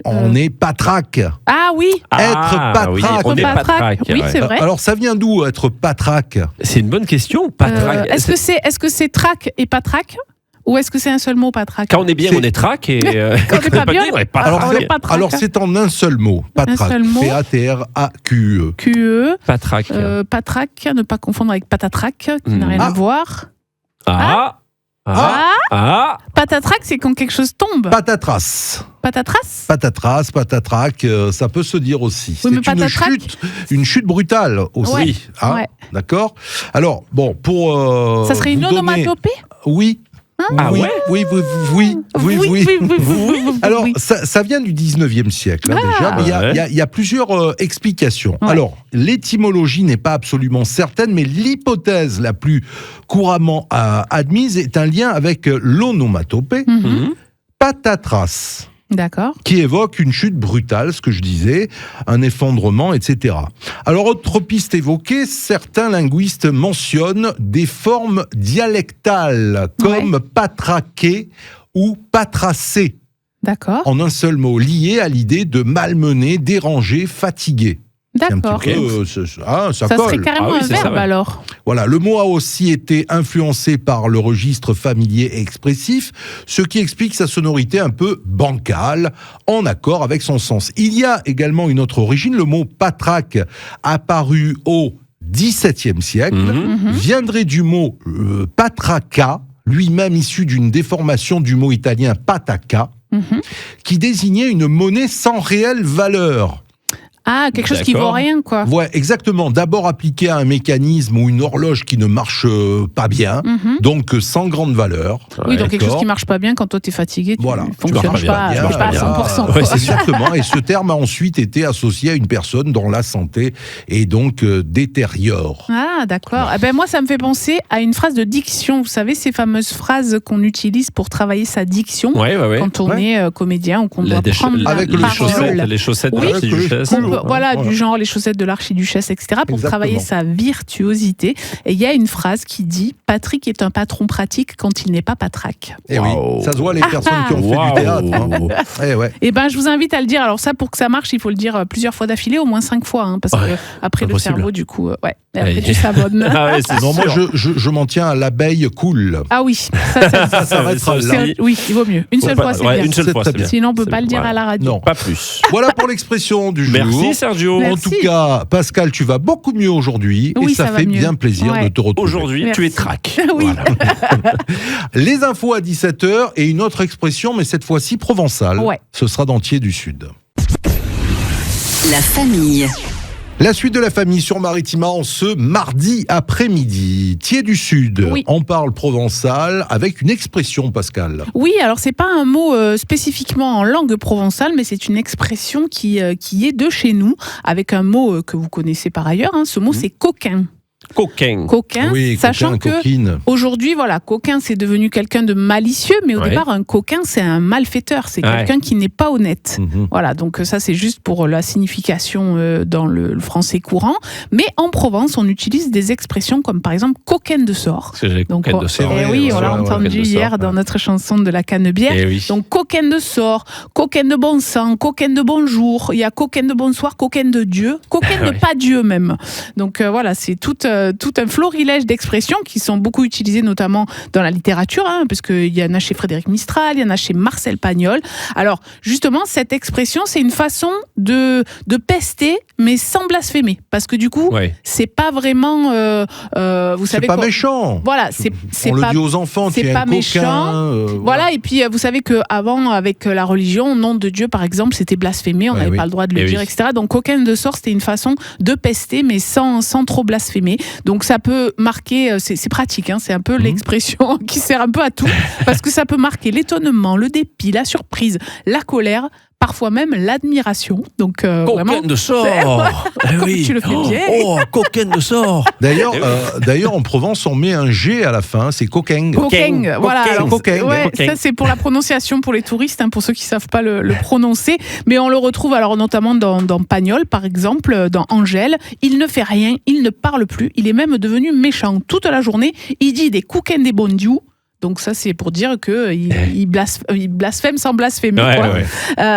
on est patraque. Ah oui. Être patraque. Oui, on est Patraque. patraque. Oui, ouais. c'est vrai. Alors ça vient d'où être patraque? C'est une bonne question. Patraque. Est-ce que c'est trac et patraque ou est-ce que c'est un seul mot patraque? Quand on est bien, C'est- on est traque et Quand on est pas bien, on est pas alors Alors, on traque. est pas traque. alors c'est en un seul mot, patraque. seul mot. P-A-T-R-A-Q-E. QE, Patraque. patraque, ne pas confondre avec patatrac, qui n'a rien Ah. à voir. Ah. Ah, Ah. patatrac, c'est quand quelque chose tombe. Patatras. Patatras. Patatras, patatrac, ça peut se dire aussi. Oui, mais C'est patatrac- une chute brutale aussi. Ouais, Hein, ouais. D'accord. Alors, bon, pour. Ça serait une vous donner- onomatopée? Oui. Ah oui, ouais oui, oui. oui. Alors, ça vient du 19e siècle, hein, déjà, mais il y a plusieurs explications. Ouais. Alors, l'étymologie n'est pas absolument certaine, mais l'hypothèse la plus couramment admise est un lien avec l'onomatopée, Mhm. patatras, D'accord. qui évoque une chute brutale, ce que je disais, un effondrement, etc. Alors, autre piste évoquée, certains linguistes mentionnent des formes dialectales, comme patraquer ou patrasser, D'accord. en un seul mot, liées à l'idée de malmener, déranger, fatiguer. C'est un D'accord. petit peu, ça Ça colle. serait carrément Ah oui, un c'est ça, verbe ouais. alors. Voilà, le mot a aussi été influencé par le registre familier et expressif, ce qui explique sa sonorité un peu bancale, en accord avec son sens. Il y a également une autre origine, le mot patraque, apparu au XVIIe siècle, Mhm. viendrait du mot patraca, lui-même issu d'une déformation du mot italien pataca, Mhm. qui désignait une monnaie sans réelle valeur. Ah, quelque chose qui vaut D'accord. rien, quoi. Ouais, exactement. D'abord appliqué à un mécanisme ou une horloge qui ne marche pas bien, Mhm. donc sans grande valeur. Oui, donc quelque chose D'accord. qui marche pas bien quand toi t'es fatigué, tu Voilà. fonctionnes marches pas, pas bien, tu marches pas à bien. 100%. Ouais, quoi. c'est ça. Exactement. Et ce terme a ensuite été associé à une personne dont la santé est donc détériore. Ah, d'accord. Eh ben, moi, ça me fait penser à une phrase de diction. Vous savez, ces fameuses phrases qu'on utilise pour travailler sa diction Ouais. quand on Ouais. est comédien ou qu'on La doit déch- prendre la avec le parole. les chaussettes de Oui. l'archiduchesse. Avec On peut- voilà, du genre les chaussettes de l'archiduchesse, etc., pour Exactement. travailler sa virtuosité. Et il y a une phrase qui dit « Patrick est un patron pratique quand il n'est pas patraque Et Wow. oui, ça se voit les personnes qui ont fait du théâtre. Hein. Eh ouais. ». Eh ben, je vous invite à le dire. Alors ça, pour que ça marche, il faut le dire plusieurs fois d'affilée, au moins 5 fois, hein, parce Ouais, que après le impossible. cerveau, du coup, ouais. Et après, Ouais. tu savonnes. Ah ouais, c'est Non, moi sûr. je m'en tiens à l'abeille cool. Ah oui, ça s'arrêtera Ça là. aussi. oui, il vaut mieux. Une Faut seule pas- fois, c'est ouais, bien. une seule C'est fois, très c'est bien. bien. Sinon, on peut C'est pas le bon, dire ouais. à la radio. Non. Pas plus. Voilà pour l'expression du jour. Merci Sergio. Merci. En tout cas, Pascal, tu vas beaucoup mieux aujourd'hui Oui, et ça ça va fait mieux. bien plaisir Ouais. de te retrouver. Aujourd'hui, Merci. tu es traque. Oui. Les infos à 17h et une autre expression, mais cette fois-ci provençale. Ouais. Ce sera dans Thiers du Sud. La famille. La suite de la famille sur Maritima en ce mardi après-midi. Thiers du Sud, Oui. on parle provençal avec une expression, Pascal. Oui, alors c'est pas un mot spécifiquement en langue provençale, mais c'est une expression qui est de chez nous, avec un mot que vous connaissez par ailleurs. Hein. Ce mot, c'est coquin. Coquin. Coquin, Oui, sachant coquin, que coquine. aujourd'hui, voilà, coquin, c'est devenu quelqu'un de malicieux, mais au Ouais. départ, un coquin, c'est un malfaiteur, c'est Ouais. quelqu'un qui n'est pas honnête. Mhm. Voilà, donc ça, c'est juste pour la signification dans le français courant. Mais en Provence, on utilise des expressions comme par exemple coquine de sort. C'est les Donc, coquins de sort. vrai, oui, ouais, on l'a ouais, entendu coquine de hier sort, dans ouais. notre chanson de la Canebière. Eh oui. Donc, coquin de sort, coquin de bon sang, coquin de bonjour, il y a coquin de bonsoir, coquin de Dieu, coquin de Ouais. pas Dieu même. Donc voilà, c'est tout un florilège d'expressions qui sont beaucoup utilisées notamment dans la littérature, puisqu'il y en a chez Frédéric Mistral, il y en a chez Marcel Pagnol. Alors justement, cette expression, c'est une façon de pester, mais sans blasphémer. Parce que du coup, Ouais. c'est pas vraiment... vous C'est savez pas quoi- méchant. Voilà, c'est On pas... le dit aux enfants, c'est tu es pas un coquin. méchant. Voilà, et puis vous savez qu'avant, avec la religion, au nom de Dieu, par exemple, c'était blasphémé, on Ouais, n'avait oui. pas le droit de le Eh dire, oui. etc. Donc, coquin de sort, c'était une façon de pester, mais sans trop blasphémer. Donc, ça peut marquer, c'est pratique, c'est un peu l'expression qui sert un peu à tout, parce que ça peut marquer l'étonnement, le dépit, la surprise, la colère, parfois même l'admiration. Donc, vraiment. Coquin de sort. Eh Comme oui. tu le fais bien. Oh, coquin de sort. D'ailleurs, Eh d'ailleurs, en Provence, on met un G à la fin, c'est coquin. Coquin, voilà. Coquin. Alors, Coquin. ouais, Coquin. ça c'est pour la prononciation pour les touristes, pour ceux qui savent pas le prononcer. Mais on le retrouve alors notamment dans Pagnol, par exemple, dans Angèle. Il ne fait rien, il ne parle plus, il est même devenu méchant toute la journée. Il dit des coquins des bon Dieu. Donc ça, c'est pour dire qu'il blasphème sans blasphémer. Ouais, quoi. ouais.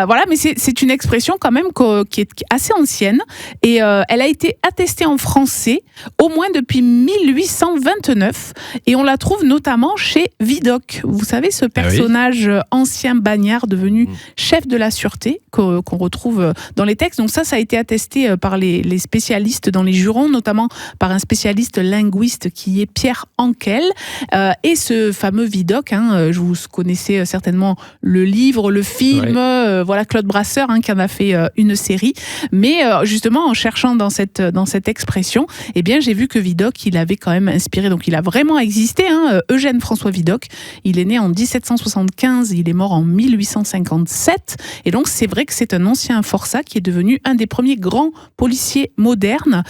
Voilà, mais c'est une expression quand même qui est assez ancienne et elle a été attestée en français au moins depuis 1829 et on la trouve notamment chez Vidocq. Vous savez, ce personnage ancien bagnard devenu chef de la sûreté qu'on retrouve dans les textes. Donc ça a été attesté par les spécialistes dans les jurons, notamment par un spécialiste linguiste qui est Pierre Ankel. Et ce fameux Vidocq, vous connaissez certainement le livre, le film, voilà Claude Brasseur qui en a fait une série. Mais justement, en cherchant dans cette expression, eh bien, j'ai vu que Vidocq, il avait quand même inspiré, donc il a vraiment existé, Eugène François Vidocq. Il est né en 1775, il est mort en 1857. Et donc, c'est vrai que c'est un ancien forçat qui est devenu un des premiers grands policiers modernes.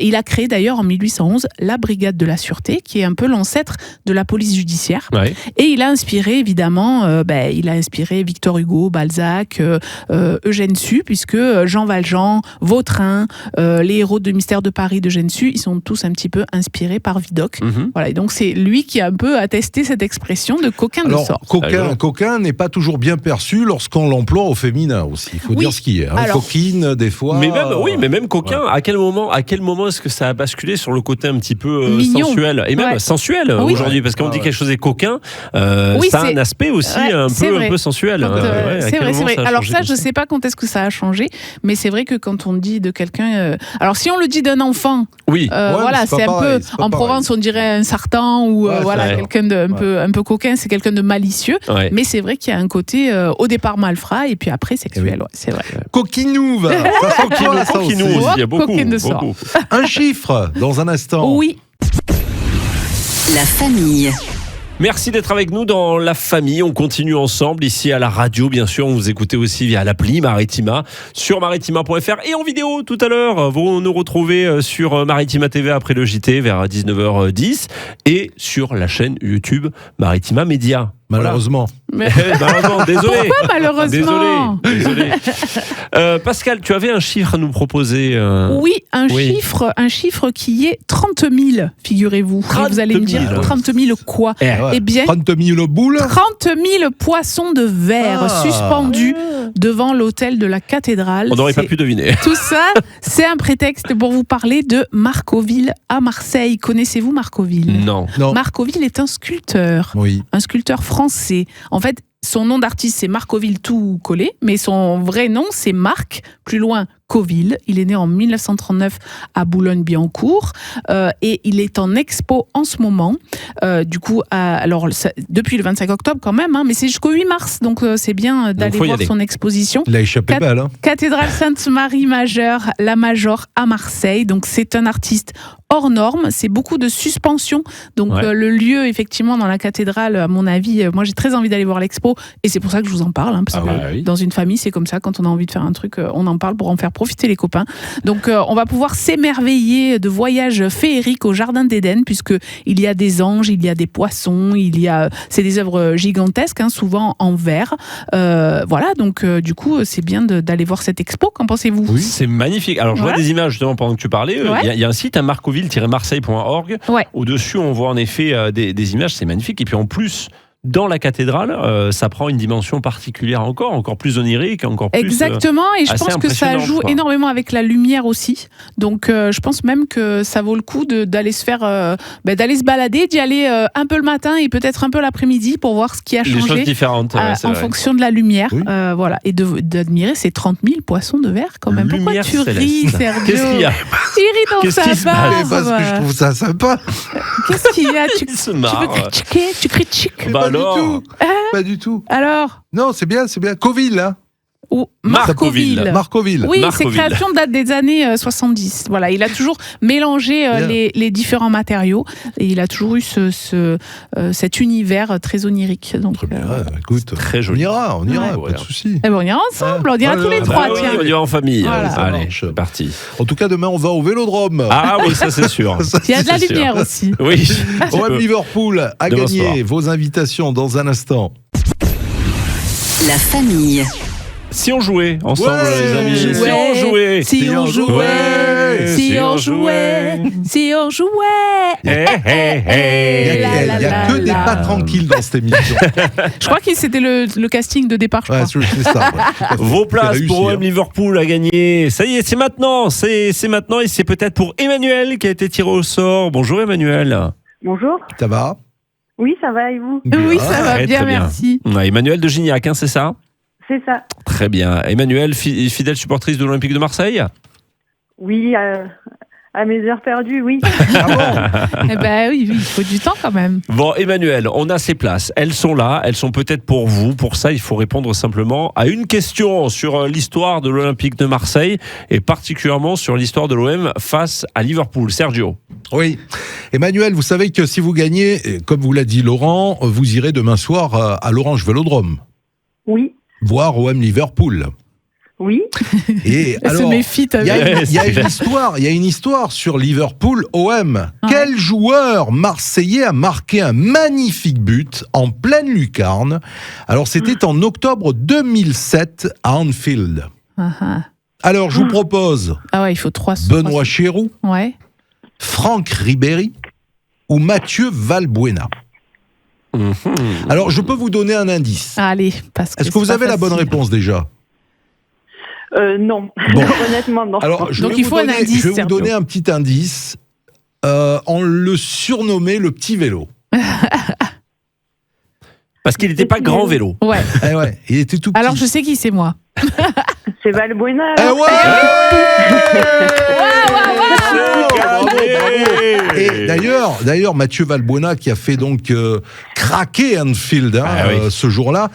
Il a créé d'ailleurs en 1811 la Brigade de la Sûreté, qui est un peu l'ancêtre de la police judiciaire. Ouais. Et il a inspiré évidemment, il a inspiré Victor Hugo, Balzac, Eugène Sue, puisque Jean Valjean, Vautrin, les héros de Mystère de Paris d'Eugène Sue, ils sont tous un petit peu inspirés par Vidocq. Voilà, et donc c'est lui qui a un peu attesté cette expression de coquin de sort. Coquin n'est pas toujours bien perçu lorsqu'on l'emploie au féminin aussi. Il faut dire ce qui est. Alors, coquine, des fois. Mais même coquin, à quel moment est-ce que ça a basculé sur le côté un petit peu mignon, sensuel et même sensuel aujourd'hui, parce qu'on dit quelque chose est coquin, ça a un aspect aussi un peu sensuel. C'est vrai. Alors ça, je sais pas quand est-ce que ça a changé, mais c'est vrai que quand on dit de quelqu'un, alors si on le dit d'un enfant, voilà, c'est un peu en Provence, on dirait un sartan ou voilà quelqu'un de un peu coquin, c'est quelqu'un de malicieux. Ouais. Mais c'est vrai qu'il y a un côté au départ malfrat et puis après sexuel. Ouais, c'est vrai. Coquinouve. Ça sent quoi, ça aussi Coquinou aussi, il y a beaucoup. Coquine de sort. Un chiffre dans un instant. Oui. La famille. Merci d'être avec nous dans La Famille. On continue ensemble ici à la radio, bien sûr. On vous écoutez aussi via l'appli Maritima sur maritima.fr et en vidéo tout à l'heure. Vous nous retrouvez sur Maritima TV après le JT vers 19h10 et sur la chaîne YouTube Maritima Média. Malheureusement. Malheureusement, désolé. Pourquoi malheureusement ? Désolé. Pascal, tu avais un chiffre à nous proposer. Oui, un chiffre qui est 30 000, figurez-vous. 30 vous allez me dire 000. 30 000 quoi ? Eh bien, 30 000 boules. 30 000 poissons de verre suspendus devant l'autel de la cathédrale. On n'aurait pas pu deviner. Tout ça, c'est un prétexte pour vous parler de Marcoville à Marseille. Connaissez-vous Marcoville ? Non. Marcoville est un sculpteur. Oui. Un sculpteur français. En fait, son nom d'artiste, c'est Marcoville tout collé, mais son vrai nom, c'est Marc, plus loin, Coville. Il est né en 1939 à Boulogne-Billancourt et il est en expo en ce moment. Depuis le 25 octobre quand même, mais c'est jusqu'au 8 mars, donc c'est bien d'aller voir son exposition. Il a échappé belle. Cathédrale Sainte-Marie Majeure, la Major à Marseille. Donc c'est un artiste hors norme. C'est beaucoup de suspension. Donc le lieu, effectivement, dans la cathédrale, à mon avis, moi j'ai très envie d'aller voir l'expo et c'est pour ça que je vous en parle. Parce que dans une famille, c'est comme ça. Quand on a envie de faire un truc, on en parle pour en faire profiter les copains. Donc on va pouvoir s'émerveiller de voyages féeriques au Jardin d'Éden, puisqu'il y a des anges, il y a des poissons, c'est des œuvres gigantesques, souvent en verre. Voilà, donc du coup, c'est bien d'aller voir cette expo. Qu'en pensez-vous ? Oui, c'est magnifique. Alors, je vois des images justement pendant que tu parlais. Il y a un site, marcoville-marseille.org. Au-dessus, on voit en effet des images. C'est magnifique. Et puis en plus, dans la cathédrale, ça prend une dimension particulière encore plus onirique, encore plus. Exactement, et je pense que ça joue énormément avec la lumière aussi. Donc, je pense même que ça vaut le coup d'aller d'aller se balader, d'y aller un peu le matin et peut-être un peu l'après-midi pour voir ce qui a changé. Les choses différentes, en fonction de la lumière. Oui. Voilà, et d'admirer ces 30 000 poissons de verre quand même. Pourquoi tu ris, Sergio ? Qu'est-ce qu'il y a ? Il rit dans sa barbe. Parce que je trouve ça sympa. Qu'est-ce qu'il y a ? Tu critiques. Pas du tout. Alors ? Non, c'est bien. Coville, hein. Ou Marcoville. Oui, ses créations datent des années 70. Voilà, il a toujours mélangé les différents matériaux et il a toujours eu cet univers très onirique. Donc, très bien, écoute, très joli. On ira, pas de souci. On ira ensemble, on ira tous les trois. Oui, on ira en famille. Voilà. Allez, c'est parti. En tout cas, demain, on va au Vélodrome. Ah oui, ça c'est sûr. Il y a de la lumière aussi. Oui. OM Liverpool a gagné vos invitations dans un instant. La famille. Si on jouait ensemble, les amis. Si on jouait. Si on jouait. Il n'y a que des pas tranquilles dans cette émission. Je crois que c'était le casting de départ, je crois. C'est ça. Vos places pour OM Liverpool à gagner. Ça y est, c'est maintenant. C'est maintenant et c'est peut-être pour Emmanuel qui a été tiré au sort. Bonjour Emmanuel. Bonjour. Ça va ? Oui, ça va et vous ? Oui, ça va bien, merci. Emmanuel de Gignac, c'est ça ? C'est ça. Très bien. Emmanuel, fidèle supportrice de l'Olympique de Marseille ? Oui, à mes heures perdues, oui. Eh ben oui, il faut du temps quand même. Bon, Emmanuel, on a ces places. Elles sont là, elles sont peut-être pour vous. Pour ça, il faut répondre simplement à une question sur l'histoire de l'Olympique de Marseille et particulièrement sur l'histoire de l'OM face à Liverpool. Sergio. Oui. Emmanuel, vous savez que si vous gagnez, comme vous l'a dit Laurent, vous irez demain soir à l'Orange Vélodrome. Oui. Voir OM Liverpool. Oui. Et elle se méfie. Il y a une histoire sur Liverpool OM. Quel joueur marseillais a marqué un magnifique but en pleine lucarne ? Alors c'était en octobre 2007 à Anfield. Alors je vous propose il faut 3 Benoît Chéroux, Franck Ribéry ou Mathieu Valbuena. Alors, je peux vous donner un indice. Allez, est-ce que vous avez la bonne réponse déjà ? Non. Bon. Honnêtement, non. Alors, je vais vous donner un petit indice. On le surnommait le petit vélo. Parce qu'il n'était pas grand vélo. Ouais. Il était tout petit. Alors, je sais qui c'est, moi. C'est Valbuena. Et d'ailleurs, Mathieu Valbuena qui a fait donc craquer Anfield ce jour-là,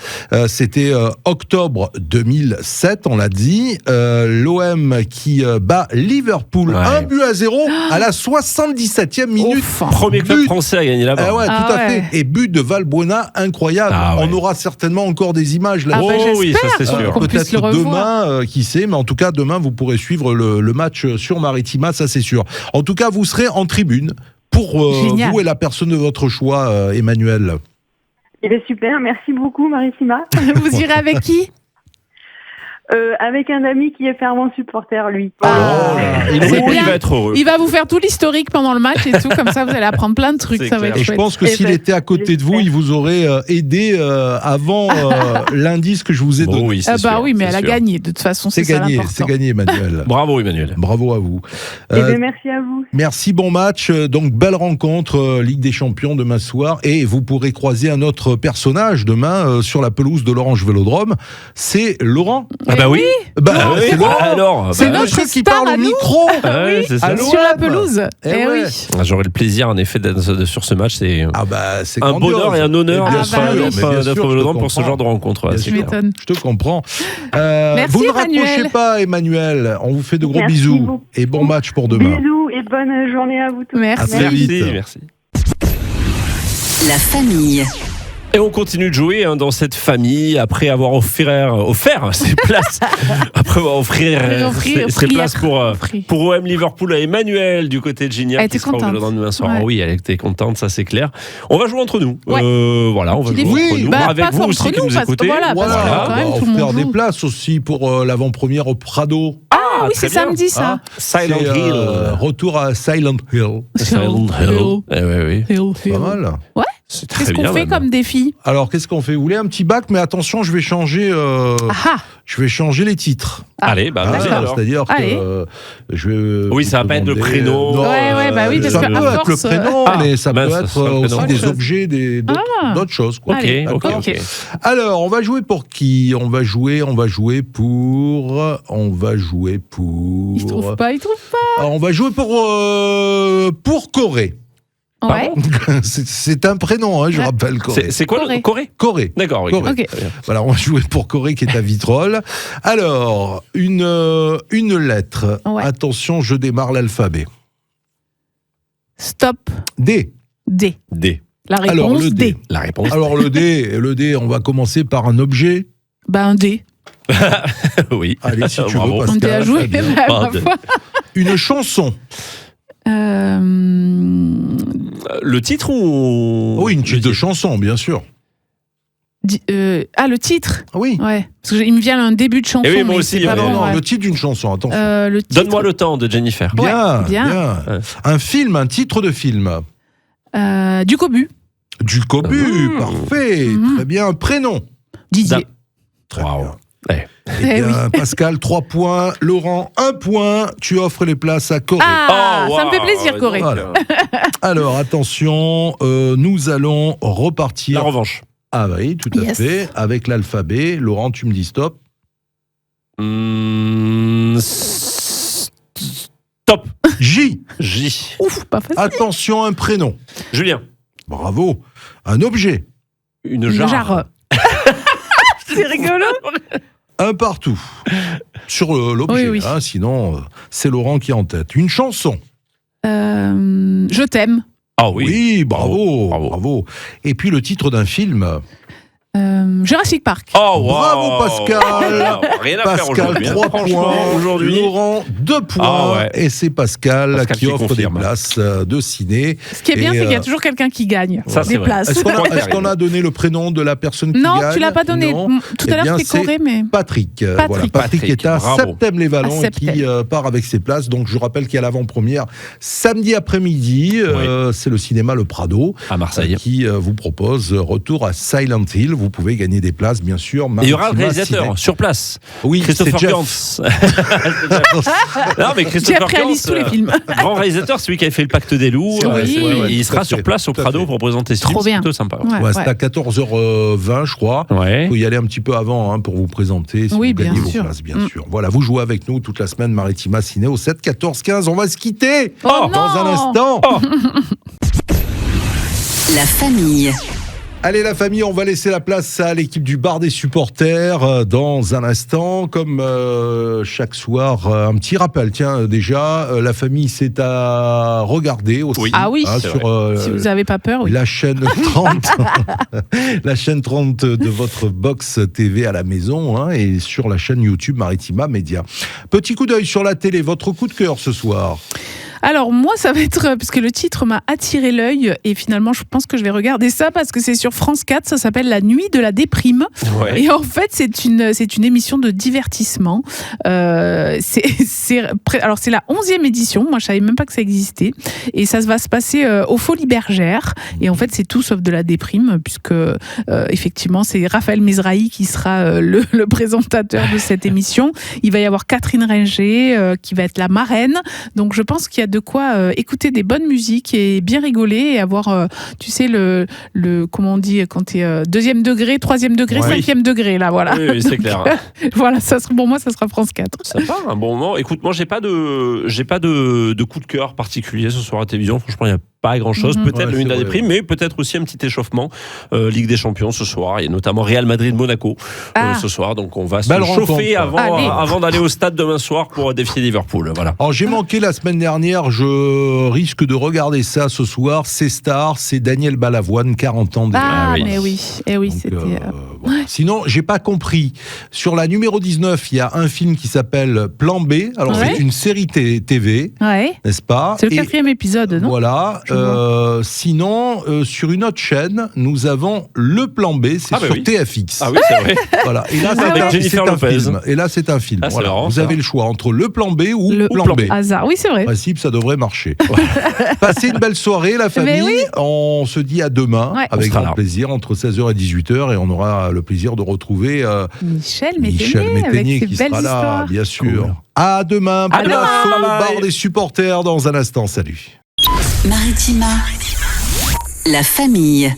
c'était octobre 2007, on l'a dit. L'OM qui bat Liverpool 1-0 à la 77e minute. Premier club français à gagner là-bas. Tout à fait. Et but de Valbuena incroyable. On aura certainement encore des images là. Oui, ça c'est sûr. Peut-être demain, qui sait, mais en tout cas demain vous pourrez suivre le match sur Maritima, ça c'est sûr. En tout cas, vous serez en tribune pour vous et la personne de votre choix, Emmanuel. Super, merci beaucoup Maritima. Vous irez avec qui ? Avec un ami qui est fervent supporter, lui. Il va être heureux. Il va vous faire tout l'historique pendant le match et tout, comme ça vous allez apprendre plein de trucs. Ça va être et je pense que s'il était à côté de vous, il vous aurait aidé avant l'indice que je vous ai donné. Oui, oui, mais elle a gagné. De toute façon, c'est gagné, ça l'important. C'est gagné, Emmanuel. Bravo, Emmanuel. Bravo à vous. Merci à vous. Merci, bon match. Donc, belle rencontre Ligue des Champions demain soir. Et vous pourrez croiser un autre personnage demain sur la pelouse de l'Orange Vélodrome. C'est Laurent. bah oui. Bah, oui. c'est Laurent. Alors, C'est bah, notre Monsieur qui star parle à au nous. micro. ouais, c'est ça. Allô, Sur la Wam. pelouse. Eh Eh ouais. oui. J'aurais le plaisir en effet d'être sur ce match. C'est Ah bah c'est un grandiose. bonheur et un honneur Et bien Ah sûr, bah oui. mais bien d'être sûr, au je te Vélodrome pour ce comprends. genre de rencontre. Ouais, Bien c'est Tu sûr. clair. m'étonnes. Je te comprends. Merci, Vous ne raccrochez Emmanuel. pas, Emmanuel. On vous fait de gros Merci bisous beaucoup. et bon match pour demain. Bisous et bonne journée à vous tous. Merci. À très vite. Merci. La famille. Et on continue de jouer dans cette famille après avoir offert ses places. Après avoir offert ses places pour OM Liverpool à Emmanuel du côté de Gignac. Elle était qui sera au contente. Vélodrome demain soir. Ouais. Ah oui, elle était contente, ça c'est clair. On va jouer entre nous. Ouais. Voilà, on va Petit jouer défi. entre nous. Bah, avec pas vous entre aussi qui nous, nous parce que écoutez. voilà, parce que quand même, on tout le faire monde des joue. places aussi pour l'avant-première au Prado. Ah oui, très c'est bien. samedi ça. Silent C'est, Hill. retour à Silent Hill. Silent Hill. Eh oui, oui. Pas mal. C'est très Qu'est-ce bien. qu'on fait même. comme défi? Alors, qu'est-ce qu'on fait? Vous voulez un petit bac? Mais attention, je vais changer les titres. Allez, bah, Ah, vas-y alors. c'est-à-dire Allez. que je vais. Oui, vous ça va pas être le demander- prénom. Non, Ouais, bah oui, parce ça que peut à être le force, prénom, mais ça mince, peut ça être sera le aussi prénom. des Autre chose. objets, d'autres choses. Quoi. Ok, Allez, ok, d'accord. ok. Alors, on va jouer pour qui? On va jouer pour. Il trouve pas. Alors, on va jouer pour Corée. Ouais. C'est un prénom, hein, je Ouais. rappelle. Corée. C'est quoi le Corée? Corée. D'accord, oui. Corée. Ok. Très bien. Voilà, on va jouer pour Corée qui est à Vitrolles. Alors, une lettre. Ouais. Attention, je démarre l'alphabet. Stop. D. D. D. La réponse Alors, le D. D. La réponse. Alors, le D, on va commencer par un objet. Bah un D. oui. Allez, si tu Bravo. veux, On Pascal. dit à jouer. très bien. bah, Ah, ma D. foi. Une chanson. Le titre ou. Oui, une Le titre de chanson, bien sûr. Le titre. Oui. Ouais. Parce qu'il me vient un début de chanson. Eh oui, moi mais aussi, c'est pas ouais. bon, Non, ouais. le titre d'une chanson, attention. Le titre. Donne-moi le temps de Jennifer. Bien, Ouais, bien. Ouais. Un film, un titre de film. Du Cobu. Du Cobu, parfait. Mhm. Très bien. Un prénom. Didier. Très Wow. bien. Ouais. Eh bien, Pascal, 3 points. Laurent, 1 point. Tu offres les places à Corée. Ah, Oh, ça me fait wow. plaisir, Corée. Voilà. Alors, attention, nous allons La repartir. revanche. Ah oui, tout à Yes. fait. Avec l'alphabet. Laurent, tu me dis stop. Top. J. J. Ouf, pas facile. Attention, un prénom. Julien. Bravo. Un objet. Une Le jarre. jarre. C'est rigolo. Un partout. Sur l'objet. Oui, oui. Hein, sinon, c'est Laurent qui est en tête. Une chanson. Je t'aime. Ah oui. Oui, bravo, Bravo. bravo. Et puis le titre d'un film. Jurassic Park. Oh, wow. Bravo, Pascal. Rien à faire Pascal, aujourd'hui. 3 Franchement, points. aujourd'hui. Laurent, 2 points. Ah ouais. Et c'est Pascal, Pascal qui qui offre confirme. des places de ciné. Ce qui est bien, Et, c'est qu'il y a toujours quelqu'un qui gagne Ça, c'est des vrai. places. Est-ce qu'on a donné le prénom de la personne qui Non, gagne? tu l'as pas donné. Non. Tout Eh à l'heure, bien, c'était Corée, mais. Patrick. Patrick. Voilà, Patrick est à Bravo. Septem-les-Vallons À et qui Septem. part avec ses places. Donc je rappelle qu'il y a l'avant-première samedi après-midi. C'est le cinéma Le Prado À Marseille. qui vous propose retour à Silent Hill. Vous pouvez gagner des places, bien sûr. Et il y aura le Maritima réalisateur Ciné. sur place. Oui, Christopher c'est Jeff. Gans. Non, mais Christopher Jeff réalise Gans, tous les films. grand réalisateur, celui qui avait fait le Pacte des loups. C'est vrai, c'est vrai, il tout sera à sur fait, place au tout à Prado fait. pour présenter ce film. Trop C'est bien. plutôt sympa. Ouais, c'est à 14h20, je crois. Ouais. Il faut y aller un petit peu avant pour vous présenter si Oui, vous gagnez bien vos sûr. places, bien sûr. Voilà, vous jouez avec nous toute la semaine Maritima Ciné au 7, 14, 15. On va se quitter Oh, dans un non. instant. La famille. Allez la famille, on va laisser la place à l'équipe du bar des supporters dans un instant. Comme chaque soir, un petit rappel. Tiens, déjà, la famille c'est à regarder aussi. Oui. Ah oui. C'est sur Si vous n'avez pas peur, oui. la chaîne 30, la chaîne 30 de votre box TV à la maison et sur la chaîne YouTube Maritima Média. Petit coup d'œil sur la télé, votre coup de cœur ce soir. Alors moi, ça va être, parce que le titre m'a attiré l'œil, et finalement, je pense que je vais regarder ça, parce que c'est sur France 4, ça s'appelle La Nuit de la déprime. Ouais. Et en fait, c'est une émission de divertissement. Alors, c'est la 11e édition, moi je savais même pas que ça existait, et ça va se passer aux Folies Bergères, et en fait, c'est tout sauf de la déprime, puisque effectivement, c'est Raphaël Mesrahi qui sera le présentateur de cette émission. Il va y avoir Catherine Ringer qui va être la marraine, donc je pense qu'il y a de quoi écouter des bonnes musiques et bien rigoler et avoir, tu sais, le comment on dit quand tu es deuxième degré, troisième degré, cinquième degré, là, voilà. Oui, c'est clair. Voilà, pour moi, ça sera France 4. Ça part un bon moment. Écoute, moi, j'ai pas de coup de cœur particulier ce soir à la télévision. Franchement, il n'y a pas grand-chose. Peut-être le Mina des Primes, mais peut-être aussi un petit échauffement. Ligue des Champions ce soir, et notamment Real Madrid-Monaco ce soir. Donc, on va se chauffer avant d'aller au stade demain soir pour défier Liverpool. Voilà. Alors, j'ai manqué la semaine dernière. Je risque de regarder ça ce soir. C'est Star, c'est Daniel Balavoine, 40 ans déjà. Ah, mais oui. Et oui, donc, c'était... voilà. Sinon, j'ai pas compris. Sur la numéro 19, il y a un film qui s'appelle Plan B. Alors, c'est une série TV, n'est-ce pas? C'est le 4e épisode, non? Voilà. Sinon, sur une autre chaîne, nous avons le Plan B, c'est sur TFX. Ah oui, c'est vrai. Voilà. Et là, c'est un film. Voilà. Marrant, vous avez le choix entre le Plan B ou le Plan B. Hasard. Oui, c'est vrai. En principe, ça devrait marcher. Passez une belle soirée, la famille. On se dit à demain, avec grand plaisir, entre 16h et 18h, et on aura le plaisir de retrouver Michel Métainier qui sera là, bien sûr. Cool. À demain, bonne info, barre des supporters dans un instant. Salut. Maritima, la famille.